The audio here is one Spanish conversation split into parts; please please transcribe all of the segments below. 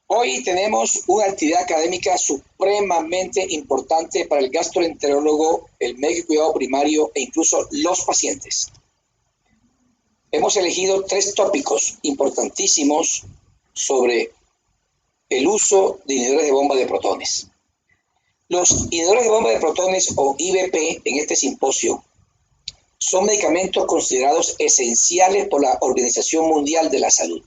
Hoy tenemos una actividad académica supremamente importante para el gastroenterólogo, el médico de cuidado primario e incluso los pacientes. Hemos elegido 3 tópicos importantísimos sobre el uso de inhibidores de bomba de protones. Los inhibidores de bomba de protones o IBP en este simposio son medicamentos considerados esenciales por la Organización Mundial de la Salud.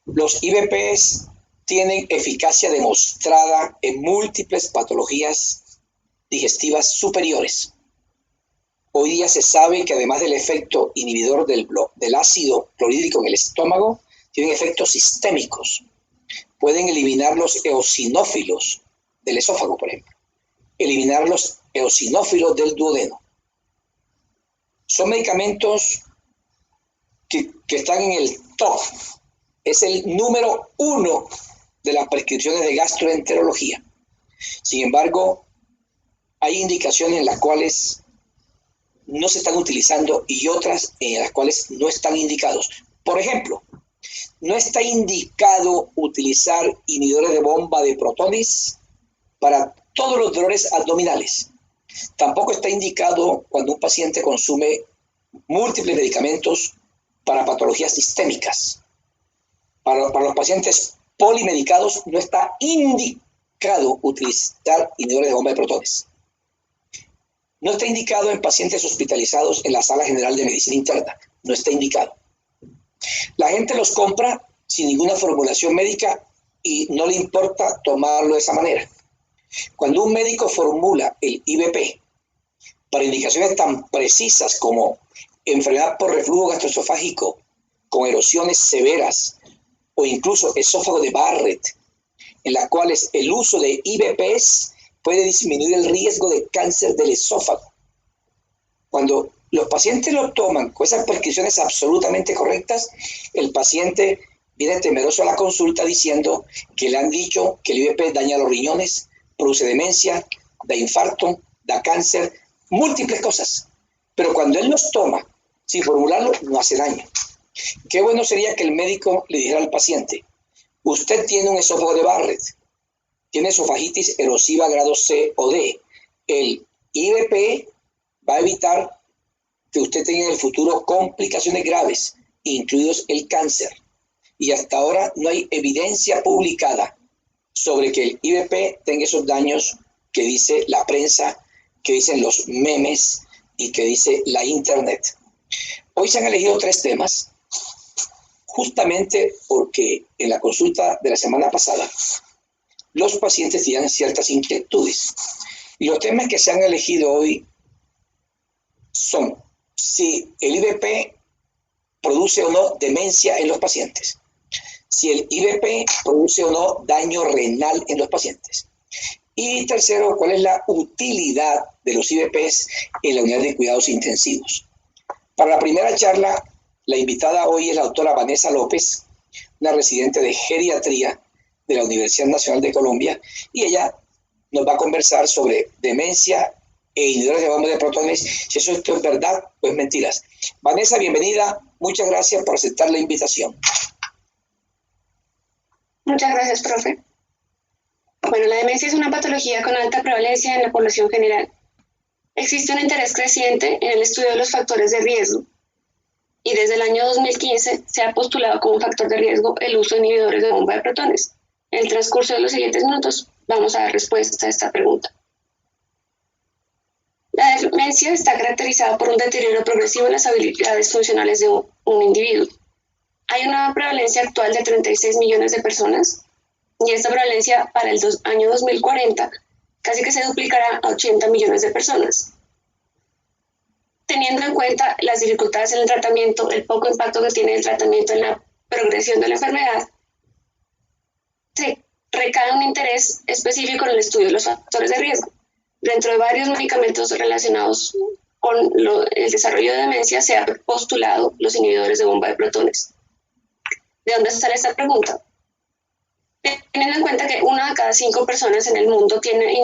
Los IBPs tienen eficacia demostrada en múltiples patologías digestivas superiores. Hoy día se sabe que además del efecto inhibidor del ácido clorhídrico en el estómago, tienen efectos sistémicos. Pueden eliminar los eosinófilos del esófago, por ejemplo. Eliminar los eosinófilos del duodeno. Son medicamentos que están en el top. Es el número 1 de las prescripciones de gastroenterología. Sin embargo, hay indicaciones en las cuales no se están utilizando y otras en las cuales no están indicados. Por ejemplo, no está indicado utilizar inhibidores de bomba de protones para todos los dolores abdominales. Tampoco está indicado cuando un paciente consume múltiples medicamentos para patologías sistémicas. Para los pacientes polimedicados no está indicado utilizar inhibidores de bomba de protones. No está indicado en pacientes hospitalizados en la sala general de medicina interna. No está indicado. La gente los compra sin ninguna formulación médica y no le importa tomarlo de esa manera. Cuando un médico formula el IBP para indicaciones tan precisas como enfermedad por reflujo gastroesofágico con erosiones severas o incluso esófago de Barrett, en las cuales el uso de IBPs puede disminuir el riesgo de cáncer del esófago. Cuando los pacientes lo toman con esas prescripciones absolutamente correctas, el paciente viene temeroso a la consulta diciendo que le han dicho que el IBP daña los riñones, produce demencia, da infarto, da cáncer, múltiples cosas. Pero cuando él los toma sin formularlo, no hace daño. Qué bueno sería que el médico le dijera al paciente: usted tiene un esófago de Barrett, tiene esofagitis erosiva grado C o D. El IBP va a evitar que usted tenga en el futuro complicaciones graves, incluidos el cáncer. Y hasta ahora no hay evidencia publicada sobre que el IBP tenga esos daños que dice la prensa, que dicen los memes y que dice la internet. Hoy se han elegido 3 temas, justamente porque en la consulta de la semana pasada los pacientes tenían ciertas inquietudes. Y los temas que se han elegido hoy son si el IBP produce o no demencia en los pacientes, si el IBP produce o no daño renal en los pacientes, y tercero, cuál es la utilidad de los IBPs en la unidad de cuidados intensivos. Para la primera charla, la invitada hoy es la doctora Vanessa López, una residente de geriatría de la Universidad Nacional de Colombia, y ella nos va a conversar sobre demencia e inhibidores de bomba de protones, si eso es verdad o es mentiras. Vanessa, bienvenida, muchas gracias por aceptar la invitación. Muchas gracias, profe. Bueno, la demencia es una patología con alta prevalencia en la población general. Existe un interés creciente en el estudio de los factores de riesgo, y desde el año 2015 se ha postulado como un factor de riesgo el uso de inhibidores de bomba de protones. En el transcurso de los siguientes minutos vamos a dar respuesta a esta pregunta. La demencia está caracterizada por un deterioro progresivo en las habilidades funcionales de un individuo. Hay una prevalencia actual de 36 millones de personas, y esta prevalencia para el año 2040 casi que se duplicará a 80 millones de personas. Teniendo en cuenta las dificultades en el tratamiento, el poco impacto que tiene el tratamiento en la progresión de la enfermedad, se recae un interés específico en el estudio de los factores de riesgo. Dentro de varios medicamentos relacionados con el desarrollo de demencia se ha postulado los inhibidores de bomba de protones. ¿De dónde sale esta pregunta? Teniendo en cuenta que 1 de cada 5 personas en el mundo tiene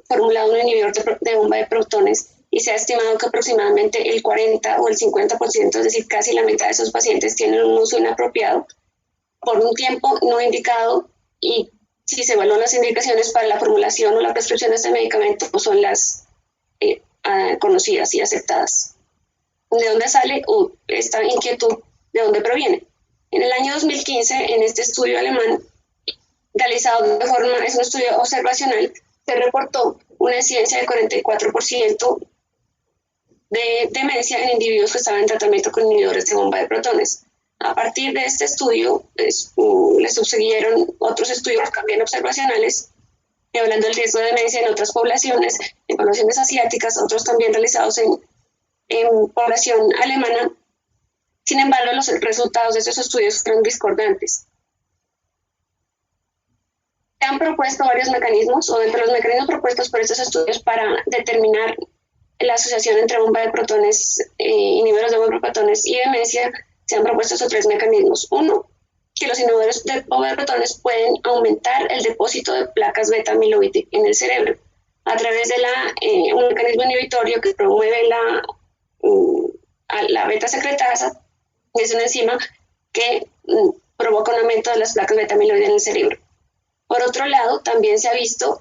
formulado un inhibidor de bomba de protones, y se ha estimado que aproximadamente el 40 o el 50%, es decir, casi la mitad de esos pacientes tienen un uso inapropiado, por un tiempo no indicado, y si se evalúan las indicaciones para la formulación o la prescripción de este medicamento, pues son las conocidas y aceptadas. ¿De dónde sale esta inquietud? ¿De dónde proviene? En el año 2015, en este estudio alemán, realizado de forma, es un estudio observacional, se reportó una incidencia de 44% de demencia en individuos que estaban en tratamiento con inhibidores de bomba de protones. A partir de este estudio, le subsiguieron otros estudios también observacionales, hablando del riesgo de demencia en otras poblaciones, en poblaciones asiáticas, otros también realizados en población alemana. Sin embargo, los resultados de esos estudios fueron discordantes. Se han propuesto varios mecanismos, o entre los mecanismos propuestos por estos estudios para determinar la asociación entre bomba de protones, inhibidores de bomba de protones y demencia, se han propuesto esos 3 mecanismos. Uno, que los inhibidores de bomba de protones pueden aumentar el depósito de placas beta-amiloide en el cerebro a través de un mecanismo inhibitorio que promueve la beta-secretasa, que es una enzima que provoca un aumento de las placas beta-amiloide en el cerebro. Por otro lado, también se ha visto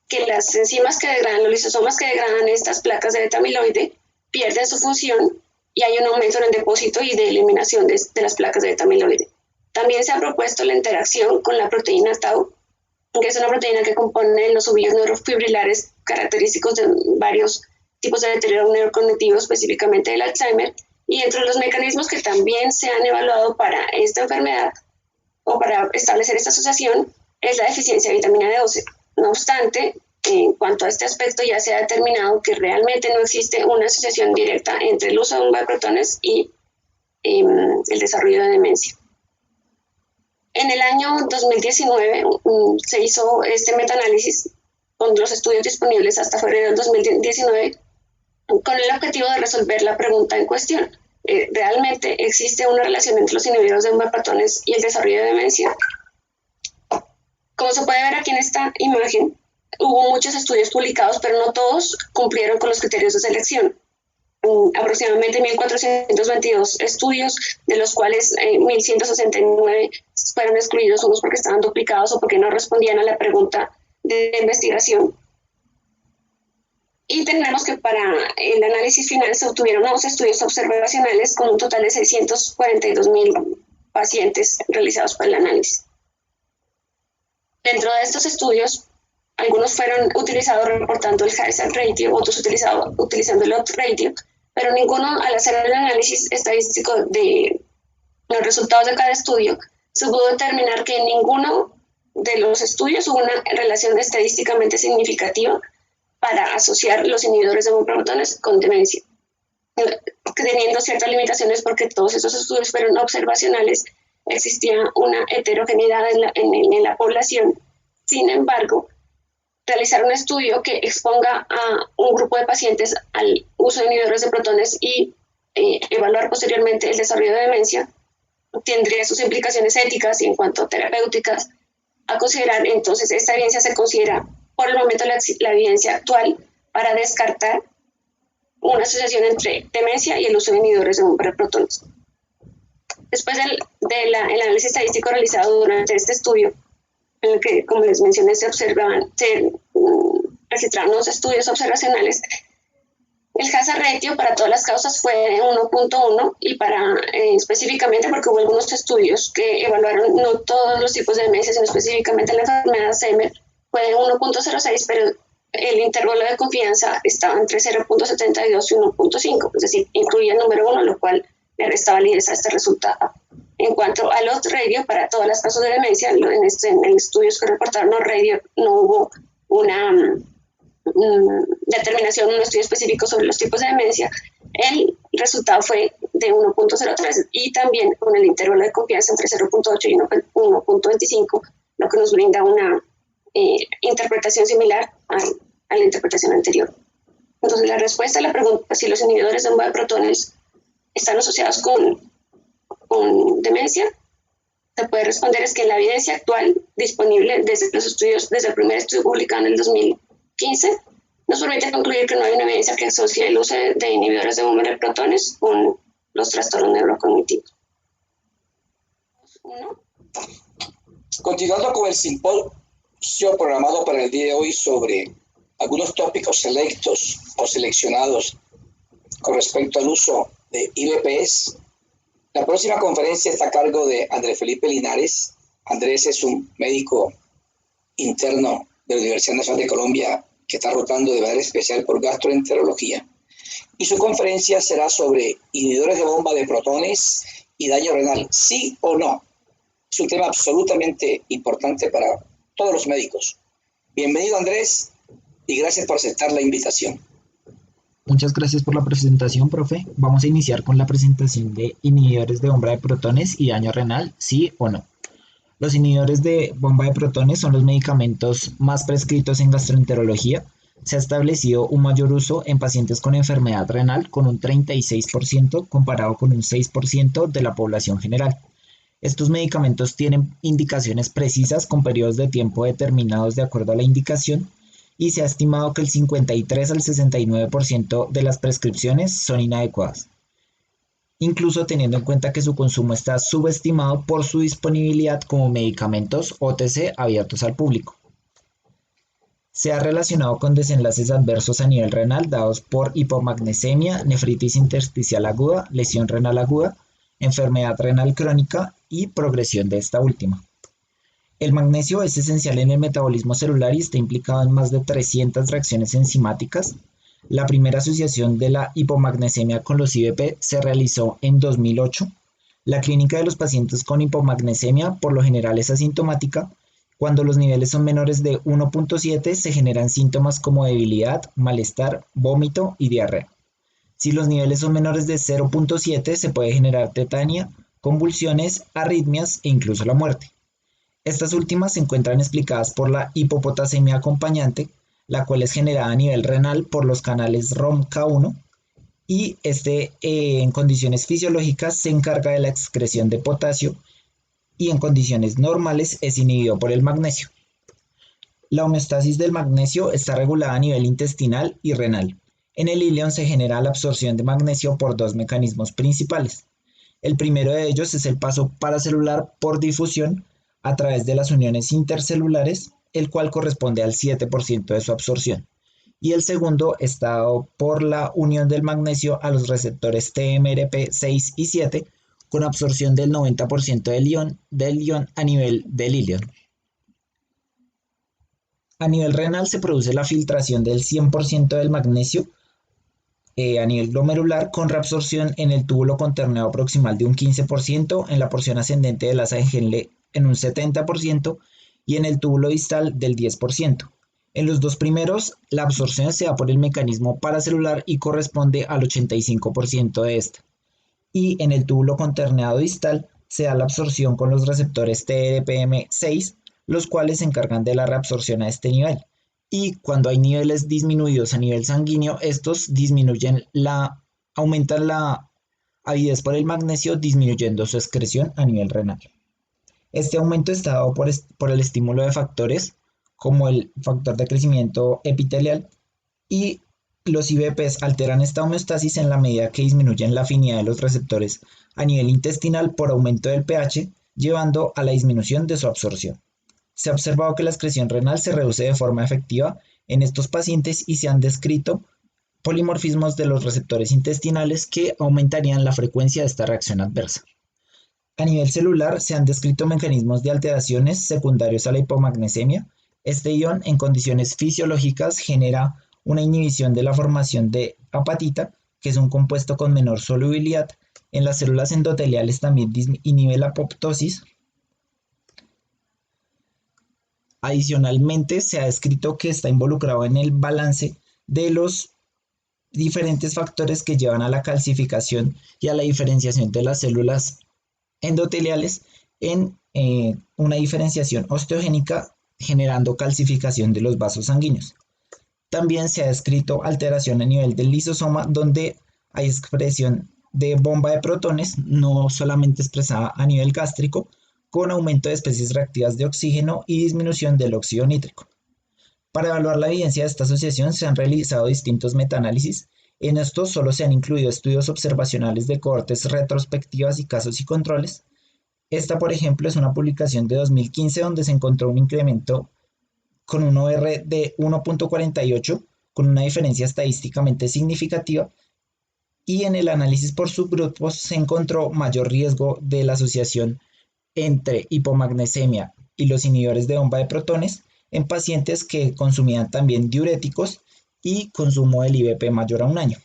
que las enzimas que degradan, los lisosomas que degradan estas placas de beta-amiloide, pierden su función y hay un aumento en el depósito y de eliminación de las placas de beta-amiloide. También se ha propuesto la interacción con la proteína tau, que es una proteína que compone los ovillos neurofibrilares característicos de varios tipos de deterioro neurocognitivo, específicamente del Alzheimer, y entre los mecanismos que también se han evaluado para esta enfermedad o para establecer esta asociación es la deficiencia de vitamina D12. No obstante, en cuanto a este aspecto ya se ha determinado que realmente no existe una asociación directa entre el uso de bomba de protones y el desarrollo de demencia. En el año 2019 se hizo este metaanálisis con los estudios disponibles hasta febrero del 2019 con el objetivo de resolver la pregunta en cuestión. ¿Realmente existe una relación entre los inhibidores de bomba de protones y el desarrollo de demencia? Como se puede ver aquí en esta imagen, hubo muchos estudios publicados, pero no todos cumplieron con los criterios de selección. Aproximadamente 1.422 estudios, de los cuales 1.169 fueron excluidos, unos porque estaban duplicados o porque no respondían a la pregunta de investigación. Y tenemos que para el análisis final se obtuvieron nuevos estudios observacionales con un total de 642.000 pacientes realizados para el análisis. Dentro de estos estudios, algunos fueron utilizados reportando el hazard ratio, otros utilizando el odds ratio, pero ninguno, al hacer el análisis estadístico de los resultados de cada estudio, se pudo determinar que en ninguno de los estudios hubo una relación estadísticamente significativa para asociar los inhibidores de bomba de protones con demencia, teniendo ciertas limitaciones porque todos esos estudios fueron observacionales, existía una heterogeneidad en la población. Sin embargo, realizar un estudio que exponga a un grupo de pacientes al uso de inhibidores de protones y evaluar posteriormente el desarrollo de demencia tendría sus implicaciones éticas y en cuanto a terapéuticas a considerar. Entonces, esta evidencia se considera por el momento la evidencia actual para descartar una asociación entre demencia y el uso de inhibidores de bomba de protones. Después del análisis estadístico realizado durante este estudio, en el que, como les mencioné, se registraron unos estudios observacionales, el hazard ratio para todas las causas fue 1.1 y para específicamente, porque hubo algunos estudios que evaluaron no todos los tipos de demencia, sino específicamente la enfermedad de Alzheimer, fue 1.06, pero el intervalo de confianza estaba entre 0.72 y 1.5, es decir, incluía el número 1, lo cual le resta validez a este resultado. En cuanto al odds ratio, para todas las casos de demencia, en estudios que reportaron odds ratio no hubo una determinación, un estudio específico sobre los tipos de demencia. El resultado fue de 1.03 y también con el intervalo de confianza entre 0.8 y 1.25, lo que nos brinda una interpretación similar a la interpretación anterior. Entonces, la respuesta a la pregunta si los inhibidores de bomba de protones están asociados con demencia, se puede responder es que en la evidencia actual disponible desde los estudios, desde el primer estudio publicado en el 2015, nos permite concluir que no hay una evidencia que asocie el uso de inhibidores de bomba de protones con los trastornos neurocognitivos. 1. Continuando con el simposio programado para el día de hoy sobre algunos tópicos selectos o seleccionados con respecto al uso de IBPs, la próxima conferencia está a cargo de Andrés Felipe Linares. Andrés es un médico interno de la Universidad Nacional de Colombia que está rotando de manera especial por gastroenterología. Y su conferencia será sobre inhibidores de bomba de protones y daño renal, sí o no. Es un tema absolutamente importante para todos los médicos. Bienvenido, Andrés, y gracias por aceptar la invitación. Muchas gracias por la presentación, profe. Vamos a iniciar con la presentación de inhibidores de bomba de protones y daño renal, sí o no. Los inhibidores de bomba de protones son los medicamentos más prescritos en gastroenterología. Se ha establecido un mayor uso en pacientes con enfermedad renal con un 36% comparado con un 6% de la población general. Estos medicamentos tienen indicaciones precisas con periodos de tiempo determinados de acuerdo a la indicación y se ha estimado que el 53 al 69% de las prescripciones son inadecuadas, incluso teniendo en cuenta que su consumo está subestimado por su disponibilidad como medicamentos OTC abiertos al público. Se ha relacionado con desenlaces adversos a nivel renal dados por hipomagnesemia, nefritis intersticial aguda, lesión renal aguda, enfermedad renal crónica y progresión de esta última. El magnesio es esencial en el metabolismo celular y está implicado en más de 300 reacciones enzimáticas. La primera asociación de la hipomagnesemia con los IBP se realizó en 2008. La clínica de los pacientes con hipomagnesemia por lo general es asintomática. Cuando los niveles son menores de 1.7 se generan síntomas como debilidad, malestar, vómito y diarrea. Si los niveles son menores de 0.7 se puede generar tetania, convulsiones, arritmias e incluso la muerte. Estas últimas se encuentran explicadas por la hipopotasemia acompañante, la cual es generada a nivel renal por los canales ROMK1 y en condiciones fisiológicas se encarga de la excreción de potasio y en condiciones normales es inhibido por el magnesio. La homeostasis del magnesio está regulada a nivel intestinal y renal. En el ileón se genera la absorción de magnesio por dos mecanismos principales. El primero de ellos es el paso paracelular por difusión a través de las uniones intercelulares, el cual corresponde al 7% de su absorción. Y el segundo está dado por la unión del magnesio a los receptores TMRP6 y 7, con absorción del 90% del ion a nivel del ileón. A nivel renal se produce la filtración del 100% del magnesio a nivel glomerular con reabsorción en el túbulo contorneado proximal de un 15%, en la porción ascendente del asa de Henle en un 70% y en el túbulo distal del 10%. En los dos primeros, la absorción se da por el mecanismo paracelular y corresponde al 85% de esta. Y en el túbulo contorneado distal se da la absorción con los receptores TRPM6, los cuales se encargan de la reabsorción a este nivel. Y cuando hay niveles disminuidos a nivel sanguíneo, estos aumentan la avidez por el magnesio, disminuyendo su excreción a nivel renal. Este aumento está dado por el estímulo de factores como el factor de crecimiento epitelial y los IBPs alteran esta homeostasis en la medida que disminuyen la afinidad de los receptores a nivel intestinal por aumento del pH, llevando a la disminución de su absorción. Se ha observado que la excreción renal se reduce de forma efectiva en estos pacientes y se han descrito polimorfismos de los receptores intestinales que aumentarían la frecuencia de esta reacción adversa. A nivel celular se han descrito mecanismos de alteraciones secundarios a la hipomagnesemia. Este ion en condiciones fisiológicas genera una inhibición de la formación de apatita, que es un compuesto con menor solubilidad. En las células endoteliales también inhibe la apoptosis. Adicionalmente, se ha descrito que está involucrado en el balance de los diferentes factores que llevan a la calcificación y a la diferenciación de las células endoteliales en una diferenciación osteogénica generando calcificación de los vasos sanguíneos. También se ha descrito alteración a nivel del lisosoma donde hay expresión de bomba de protones, no solamente expresada a nivel gástrico, con aumento de especies reactivas de oxígeno y disminución del óxido nítrico. Para evaluar la evidencia de esta asociación se han realizado distintos metaanálisis. En estos solo se han incluido estudios observacionales de cohortes retrospectivas y casos y controles. Esta, por ejemplo, es una publicación de 2015 donde se encontró un incremento con un OR de 1.48 con una diferencia estadísticamente significativa, y en el análisis por subgrupos se encontró mayor riesgo de la asociación entre hipomagnesemia y los inhibidores de bomba de protones en pacientes que consumían también diuréticos y consumo del IBP mayor a un año.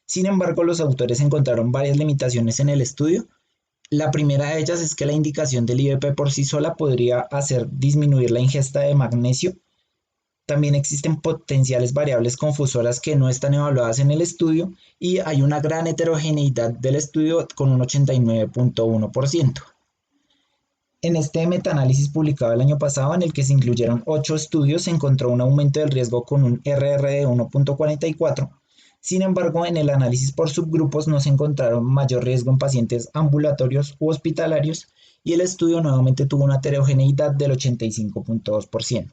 Sin embargo, los autores encontraron varias limitaciones en el estudio. La primera de ellas es que la indicación del IBP por sí sola podría hacer disminuir la ingesta de magnesio. También existen potenciales variables confusoras que no están evaluadas en el estudio y hay una gran heterogeneidad del estudio con un 89.1%. En este metaanálisis publicado el año pasado, en el que se incluyeron 8 estudios, se encontró un aumento del riesgo con un RR de 1.44. Sin embargo, en el análisis por subgrupos no se encontraron mayor riesgo en pacientes ambulatorios u hospitalarios y el estudio nuevamente tuvo una heterogeneidad del 85.2%.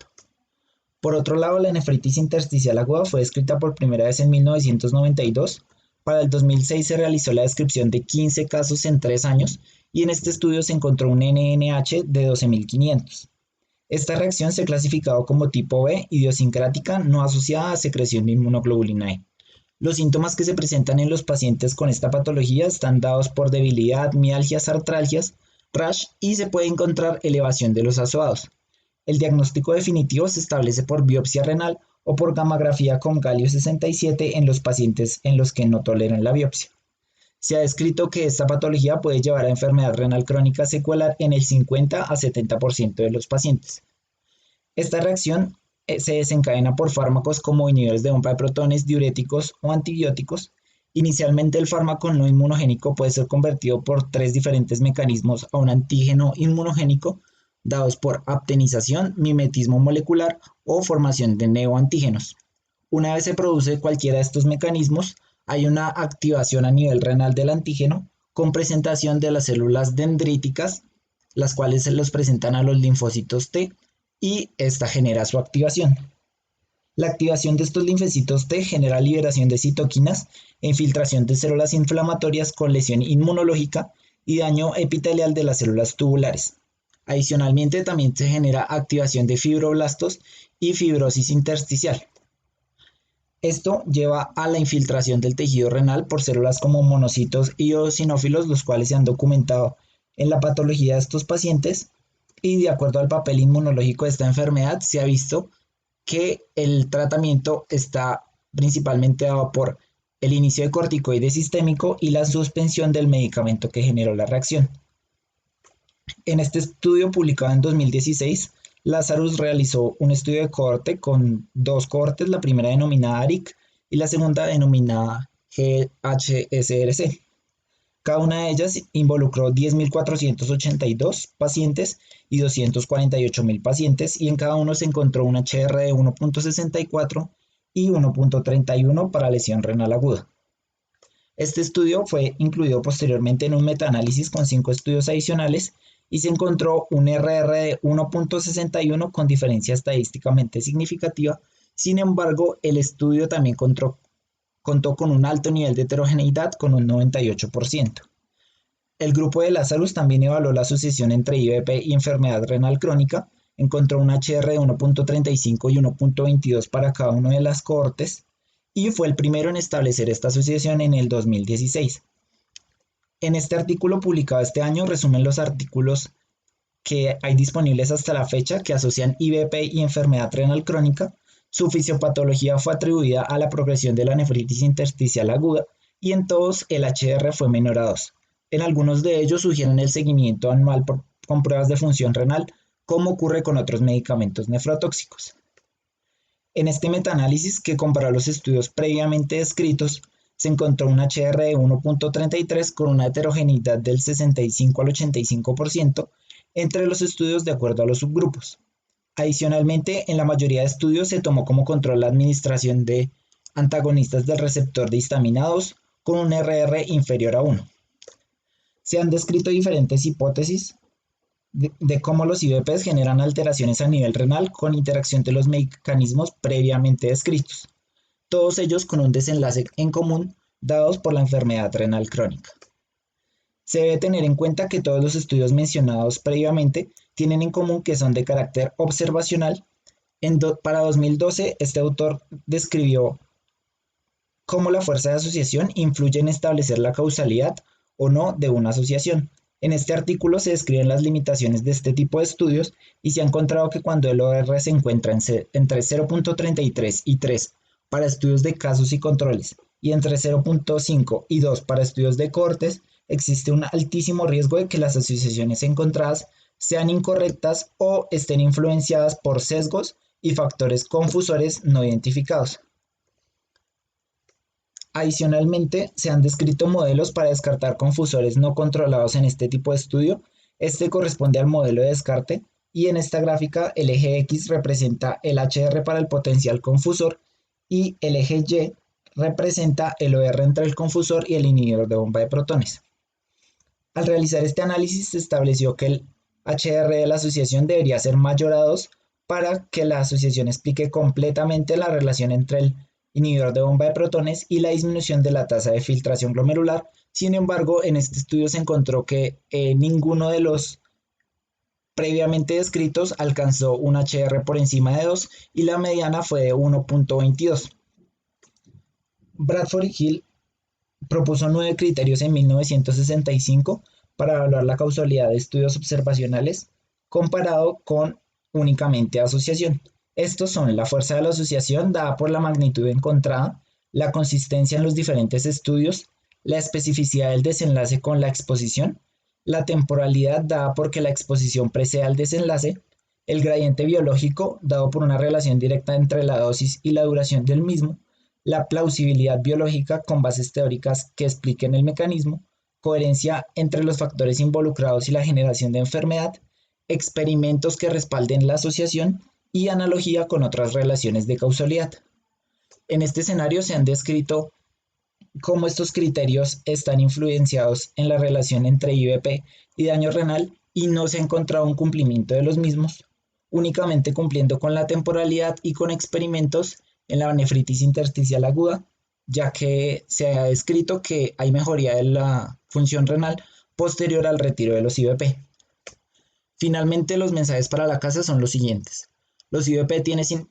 Por otro lado, la nefritis intersticial aguda fue descrita por primera vez en 1992. Para el 2006 se realizó la descripción de 15 casos en 3 años y en este estudio se encontró un NNH de 12.500. Esta reacción se ha clasificado como tipo B, idiosincrática, no asociada a secreción de inmunoglobulina E. Los síntomas que se presentan en los pacientes con esta patología están dados por debilidad, mialgias, artralgias, rash y se puede encontrar elevación de los azoados. El diagnóstico definitivo se establece por biopsia renal o por gammagrafía con galio 67 en los pacientes en los que no toleran la biopsia. Se ha descrito que esta patología puede llevar a enfermedad renal crónica secuelar en el 50 a 70% de los pacientes. Esta reacción se desencadena por fármacos como inhibidores de bomba de protones, diuréticos o antibióticos. Inicialmente el fármaco no inmunogénico puede ser convertido por 3 diferentes mecanismos a un antígeno inmunogénico dados por aptenización, mimetismo molecular o formación de neoantígenos. Una vez se produce cualquiera de estos mecanismos, hay una activación a nivel renal del antígeno con presentación de las células dendríticas, las cuales se los presentan a los linfocitos T y esta genera su activación. La activación de estos linfocitos T genera liberación de citoquinas e infiltración de células inflamatorias con lesión inmunológica y daño epitelial de las células tubulares. Adicionalmente, también se genera activación de fibroblastos y fibrosis intersticial. Esto lleva a la infiltración del tejido renal por células como monocitos y eosinófilos, los cuales se han documentado en la patología de estos pacientes, y de acuerdo al papel inmunológico de esta enfermedad, se ha visto que el tratamiento está principalmente dado por el inicio de corticoide sistémico y la suspensión del medicamento que generó la reacción. En este estudio publicado en 2016, Lazarus realizó un estudio de cohorte con 2 cohortes, la primera denominada ARIC y la segunda denominada GHSRC. Cada una de ellas involucró 10.482 pacientes y 248.000 pacientes y en cada uno se encontró un HR de 1.64 y 1.31 para lesión renal aguda. Este estudio fue incluido posteriormente en un metaanálisis con 5 estudios adicionales y se encontró un RR de 1.61 con diferencia estadísticamente significativa. Sin embargo, el estudio también contó con un alto nivel de heterogeneidad con un 98%. El grupo de Lazarus también evaluó la asociación entre IBP y enfermedad renal crónica, encontró un HR de 1.35 y 1.22 para cada una de las cohortes y fue el primero en establecer esta asociación en el 2016. En este artículo publicado este año resumen los artículos que hay disponibles hasta la fecha que asocian IBP y enfermedad renal crónica. Su fisiopatología fue atribuida a la progresión de la nefritis intersticial aguda y en todos el HR fue menor a 2. En algunos de ellos sugieren el seguimiento anual con pruebas de función renal, como ocurre con otros medicamentos nefrotóxicos. En este metaanálisis que comparó los estudios previamente descritos, se encontró un HR de 1.33 con una heterogeneidad del 65 al 85% entre los estudios de acuerdo a los subgrupos. Adicionalmente, en la mayoría de estudios se tomó como control la administración de antagonistas del receptor de histamina 2 con un RR inferior a 1. Se han descrito diferentes hipótesis de cómo los IBPs generan alteraciones a nivel renal con interacción de los mecanismos previamente descritos, todos ellos con un desenlace en común dados por la enfermedad renal crónica. Se debe tener en cuenta que todos los estudios mencionados previamente tienen en común que son de carácter observacional. Para 2012, este autor describió cómo la fuerza de asociación influye en establecer la causalidad o no de una asociación. En este artículo se describen las limitaciones de este tipo de estudios y se ha encontrado que cuando el OR se encuentra entre 0.33 y 3 para estudios de casos y controles y entre 0.5 y 2 para estudios de cohortes, existe un altísimo riesgo de que las asociaciones encontradas sean incorrectas o estén influenciadas por sesgos y factores confusores no identificados. Adicionalmente, se han descrito modelos para descartar confusores no controlados en este tipo de estudio. Este corresponde al modelo de descarte y en esta gráfica el eje X representa el HR para el potencial confusor y el eje Y representa el OR entre el confusor y el inhibidor de bomba de protones. Al realizar este análisis se estableció que el HR de la asociación debería ser mayor a 2 para que la asociación explique completamente la relación entre el inhibidor de bomba de protones y la disminución de la tasa de filtración glomerular. Sin embargo, en este estudio se encontró que ninguno de los previamente descritos alcanzó un HR por encima de 2 y la mediana fue de 1.22. Bradford y Hill propuso 9 criterios en 1965 para evaluar la causalidad de estudios observacionales comparado con únicamente asociación. Estos son la fuerza de la asociación dada por la magnitud encontrada, la consistencia en los diferentes estudios, la especificidad del desenlace con la exposición, la temporalidad dada porque la exposición precede al desenlace, el gradiente biológico dado por una relación directa entre la dosis y la duración del mismo, la plausibilidad biológica con bases teóricas que expliquen el mecanismo, coherencia entre los factores involucrados y la generación de enfermedad, experimentos que respalden la asociación y analogía con otras relaciones de causalidad. En este escenario se han descrito cómo estos criterios están influenciados en la relación entre IVP y daño renal y no se ha encontrado un cumplimiento de los mismos, únicamente cumpliendo con la temporalidad y con experimentos en la nefritis intersticial aguda, ya que se ha descrito que hay mejoría de la función renal posterior al retiro de los IVP. Finalmente, los mensajes para la casa son los siguientes. Los IVP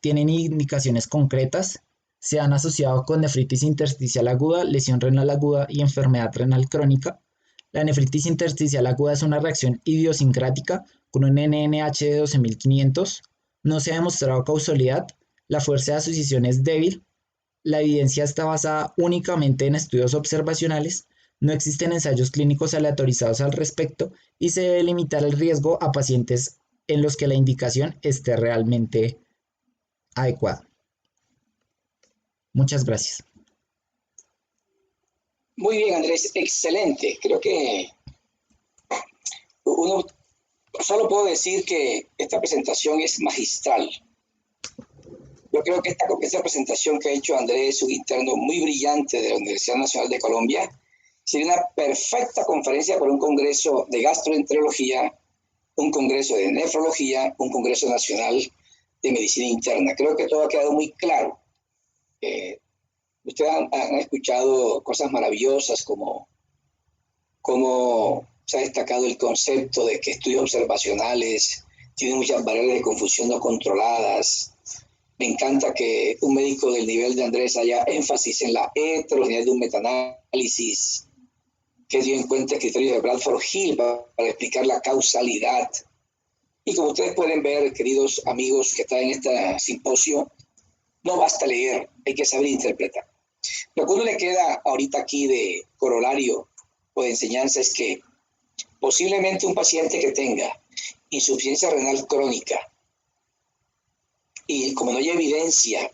tienen indicaciones concretas, se han asociado con nefritis intersticial aguda, lesión renal aguda y enfermedad renal crónica. La nefritis intersticial aguda es una reacción idiosincrática con un NNH de 12.500. No se ha demostrado causalidad, la fuerza de asociación es débil, la evidencia está basada únicamente en estudios observacionales, no existen ensayos clínicos aleatorizados al respecto y se debe limitar el riesgo a pacientes en los que la indicación esté realmente adecuada. Muchas gracias. Muy bien, Andrés, excelente. Creo que solo puedo decir que esta presentación es magistral. Yo creo que esta presentación que ha hecho Andrés, un interno muy brillante de la Universidad Nacional de Colombia, sería una perfecta conferencia para un congreso de gastroenterología, un congreso de nefrología, un congreso nacional de medicina interna. Creo que todo ha quedado muy claro. Ustedes han escuchado cosas maravillosas como se ha destacado el concepto de que estudios observacionales tienen muchas variables de confusión no controladas. Me encanta que un médico del nivel de Andrés haya énfasis en la heterogeneidad de un metaanálisis, que dio en cuenta el criterio de Bradford Hill para explicar la causalidad. Y como ustedes pueden ver, queridos amigos que están en este simposio, no basta leer, hay que saber interpretar. Lo que uno le queda ahorita aquí de corolario o de enseñanza es que posiblemente un paciente que tenga insuficiencia renal crónica y como no hay evidencia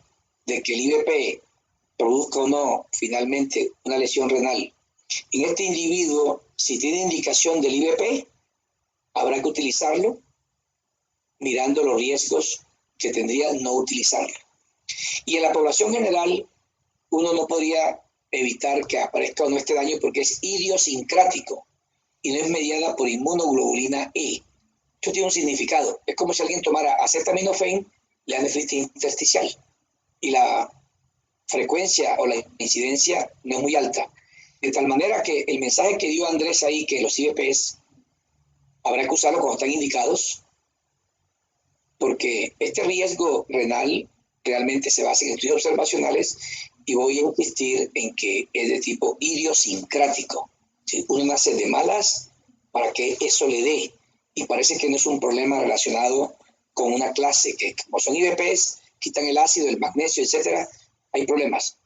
de que el IVP produzca o no finalmente una lesión renal, en este individuo, si tiene indicación del IVP, habrá que utilizarlo mirando los riesgos que tendría no utilizarlo. Y en la población general, uno no podría evitar que aparezca o no este daño porque es idiosincrático y no es mediada por inmunoglobulina E. Esto tiene un significado. Es como si alguien tomara acetaminofén, le da nefritis intersticial y la frecuencia o la incidencia no es muy alta. De tal manera que el mensaje que dio Andrés ahí, que los IVPs habrá que usarlo cuando están indicados, porque este riesgo renal realmente se basa en estudios observacionales y voy a insistir en que es de tipo idiosincrático. ¿Sí? Uno nace de malas para que eso le dé, y parece que no es un problema relacionado con una clase, que como son IVPs, quitan el ácido, el magnesio, etcétera, hay problemas.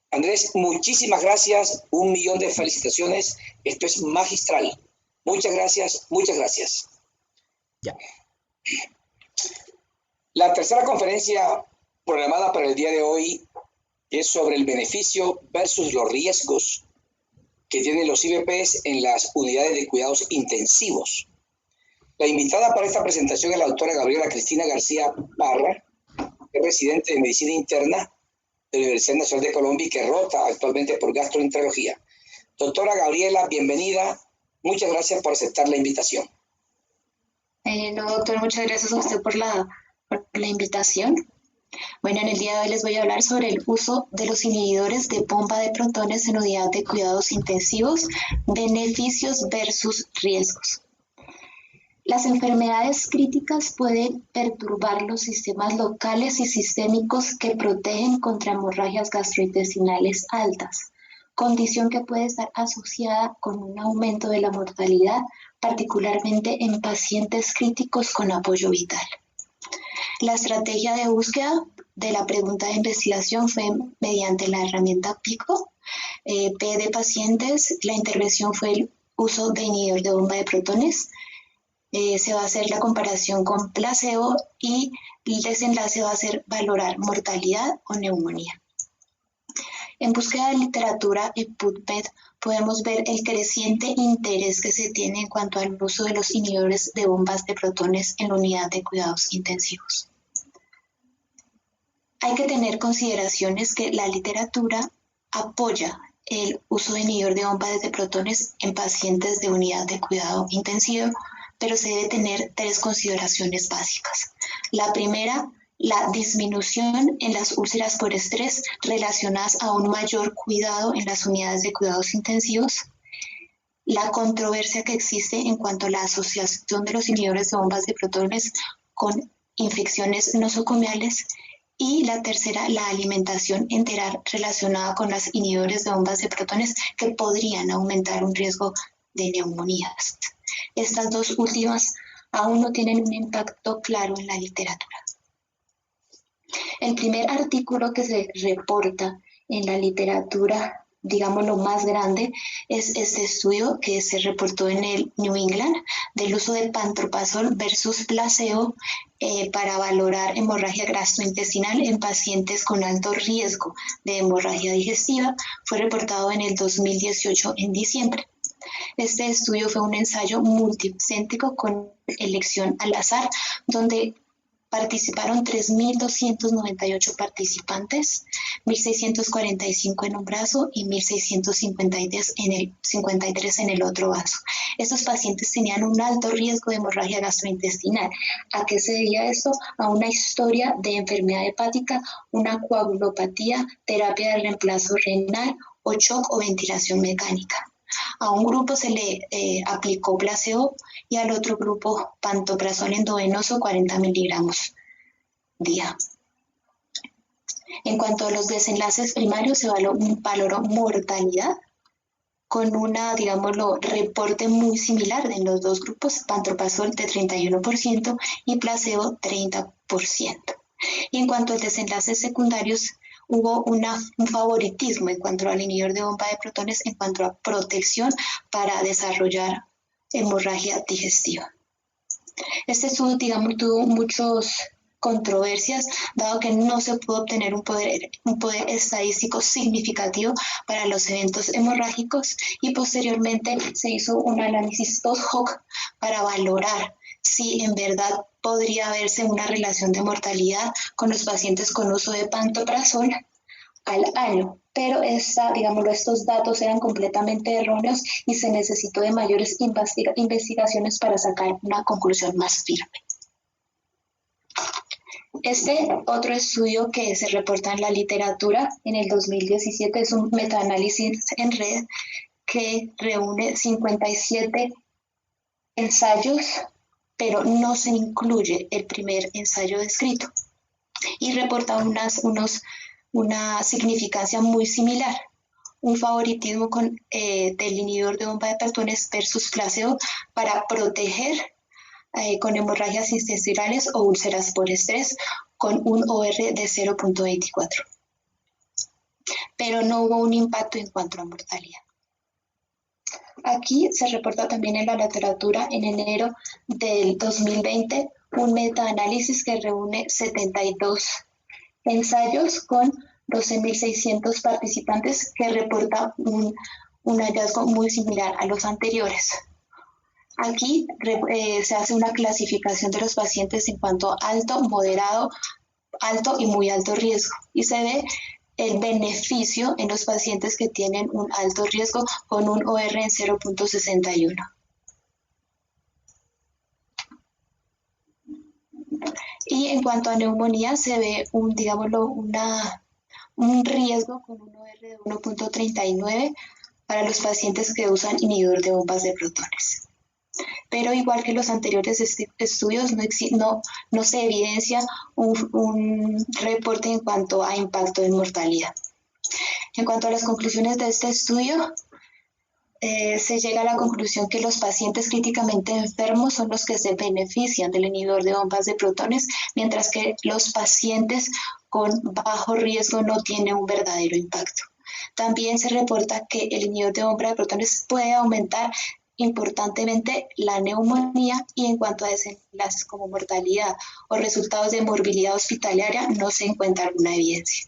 Andrés, muchísimas gracias, 1.000.000 de felicitaciones, esto es magistral. Muchas gracias, muchas gracias. Ya. La tercera conferencia programada para el día de hoy es sobre el beneficio versus los riesgos que tienen los IVPs en las unidades de cuidados intensivos. La invitada para esta presentación es la doctora Gabriela Cristina García Parra, que es residente de Medicina Interna de la Universidad Nacional de Colombia y que rota actualmente por gastroenterología. Doctora Gabriela, bienvenida. Muchas gracias por aceptar la invitación. No, doctor, muchas gracias a usted por la invitación. Bueno, en el día de hoy les voy a hablar sobre el uso de los inhibidores de bomba de protones en unidad de cuidados intensivos, beneficios versus riesgos. Las enfermedades críticas pueden perturbar los sistemas locales y sistémicos que protegen contra hemorragias gastrointestinales altas, condición que puede estar asociada con un aumento de la mortalidad, particularmente en pacientes críticos con apoyo vital. La estrategia de búsqueda de la pregunta de investigación fue mediante la herramienta PICO, P de pacientes. La intervención fue el uso de inhibidor de bomba de protones. Se va a hacer la comparación con placebo y el desenlace va a ser valorar mortalidad o neumonía. En búsqueda de literatura en PubMed podemos ver el creciente interés que se tiene en cuanto al uso de los inhibidores de bombas de protones en la unidad de cuidados intensivos. Hay que tener consideraciones que la literatura apoya el uso de inhibidor de bombas de protones en pacientes de unidad de cuidado intensivo, pero se debe tener 3 consideraciones básicas. La primera, la disminución en las úlceras por estrés relacionadas a un mayor cuidado en las unidades de cuidados intensivos, la controversia que existe en cuanto a la asociación de los inhibidores de bombas de protones con infecciones nosocomiales, y la tercera, la alimentación enteral relacionada con los inhibidores de bombas de protones que podrían aumentar un riesgo de neumonías. Estas 2 últimas aún no tienen un impacto claro en la literatura. El primer artículo que se reporta en la literatura, digamos lo más grande, es este estudio que se reportó en el New England del uso de pantoprazol versus placebo para valorar hemorragia gastrointestinal en pacientes con alto riesgo de hemorragia digestiva. Fue reportado en el 2018 en diciembre. Este estudio fue un ensayo multicéntrico con elección al azar, donde participaron 3.298 participantes, 1.645 en un brazo y 1.653 en el otro brazo. Estos pacientes tenían un alto riesgo de hemorragia gastrointestinal. ¿A qué se debía esto? A una historia de enfermedad hepática, una coagulopatía, terapia de reemplazo renal o shock o ventilación mecánica. A un grupo se le aplicó placebo y al otro grupo pantoprazol endovenoso 40 miligramos día. En cuanto a los desenlaces primarios, se valoró mortalidad con una, digámoslo, reporte muy similar en los 2 grupos, pantoprazol de 31% y placebo 30%. Y en cuanto a desenlaces secundarios, hubo un favoritismo en cuanto al inhibidor de bomba de protones en cuanto a protección para desarrollar hemorragia digestiva. Este estudio, digamos, tuvo muchas controversias, dado que no se pudo obtener un poder estadístico significativo para los eventos hemorrágicos, y posteriormente se hizo un análisis post-hoc para valorar si en verdad podría haberse una relación de mortalidad con los pacientes con uso de pantoprazol al año, pero estos datos eran completamente erróneos y se necesitó de mayores investigaciones para sacar una conclusión más firme. Este otro estudio que se reporta en la literatura en el 2017 es un metaanálisis en red que reúne 57 ensayos, pero no se incluye el primer ensayo descrito, y reporta una significancia muy similar, un favoritismo del inhibidor de bomba de protones versus placebo para proteger con hemorragias intestinales o úlceras por estrés, con un OR de 0.24. Pero no hubo un impacto en cuanto a mortalidad. Aquí se reporta también en la literatura en enero del 2020 un metaanálisis que reúne 72 ensayos con 12.600 participantes que reporta un hallazgo muy similar a los anteriores. Aquí se hace una clasificación de los pacientes en cuanto a alto, moderado, alto y muy alto riesgo, y se ve el beneficio en los pacientes que tienen un alto riesgo con un OR en 0.61. Y en cuanto a neumonía se ve un riesgo con un OR de 1.39 para los pacientes que usan inhibidor de bombas de protones. Pero igual que los anteriores estudios, no se evidencia un reporte en cuanto a impacto en mortalidad. En cuanto a las conclusiones de este estudio, se llega a la conclusión que los pacientes críticamente enfermos son los que se benefician del inhibidor de bombas de protones, mientras que los pacientes con bajo riesgo no tienen un verdadero impacto. También se reporta que el inhibidor de bomba de protones puede aumentar importantemente la neumonía, y en cuanto a desenlaces como mortalidad o resultados de morbilidad hospitalaria no se encuentra alguna evidencia.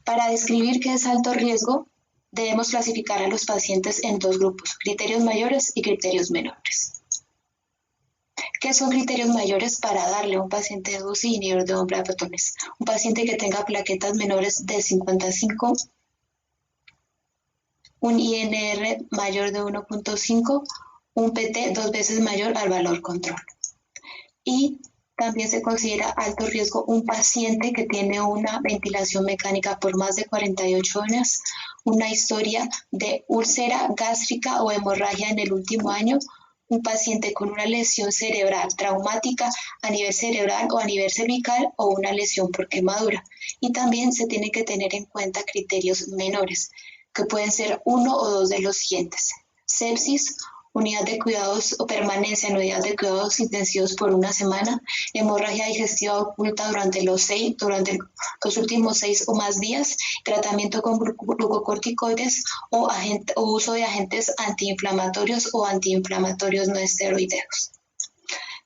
Para describir qué es alto riesgo, debemos clasificar a los pacientes en dos grupos: criterios mayores y criterios menores. ¿Qué son criterios mayores para darle a un paciente de UCI inhibidor de bomba de protones? Un paciente que tenga plaquetas menores de 55, un INR mayor de 1.5, un PT 2 veces mayor al valor control. Y también se considera alto riesgo un paciente que tiene una ventilación mecánica por más de 48 horas, una historia de úlcera gástrica o hemorragia en el último año, un paciente con una lesión cerebral traumática a nivel cerebral o a nivel cervical, o una lesión por quemadura. Y también se tiene que tener en cuenta criterios menores, que pueden ser uno o dos de los siguientes: sepsis, unidad de cuidados o permanencia en unidad de cuidados intensivos por una semana, hemorragia digestiva oculta durante los últimos 6 o más días, tratamiento con glucocorticoides o uso de agentes antiinflamatorios o antiinflamatorios no esteroideos.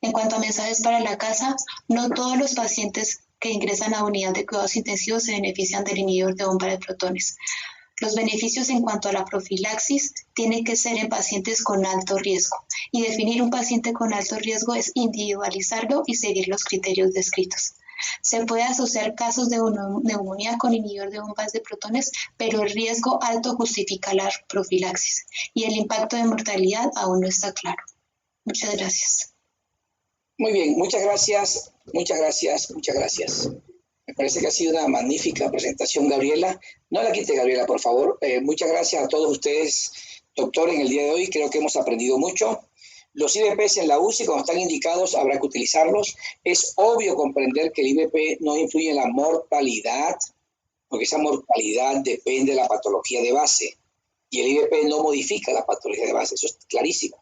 En cuanto a mensajes para la casa, no todos los pacientes que ingresan a unidad de cuidados intensivos se benefician del inhibidor de bomba de protones. Los beneficios en cuanto a la profilaxis tienen que ser en pacientes con alto riesgo, y definir un paciente con alto riesgo es individualizarlo y seguir los criterios descritos. Se puede asociar casos de neumonía con inhibidor de bombas de protones, pero el riesgo alto justifica la profilaxis y el impacto de mortalidad aún no está claro. Muchas gracias. Muy bien, muchas gracias. Me parece que ha sido una magnífica presentación, Gabriela. No la quite, Gabriela, por favor. Muchas gracias a todos ustedes, doctor, en el día de hoy. Creo que hemos aprendido mucho. Los IVPs en la UCI, cuando están indicados, habrá que utilizarlos. Es obvio comprender que el IVP no influye en la mortalidad, porque esa mortalidad depende de la patología de base. Y el IVP no modifica la patología de base, eso es clarísimo.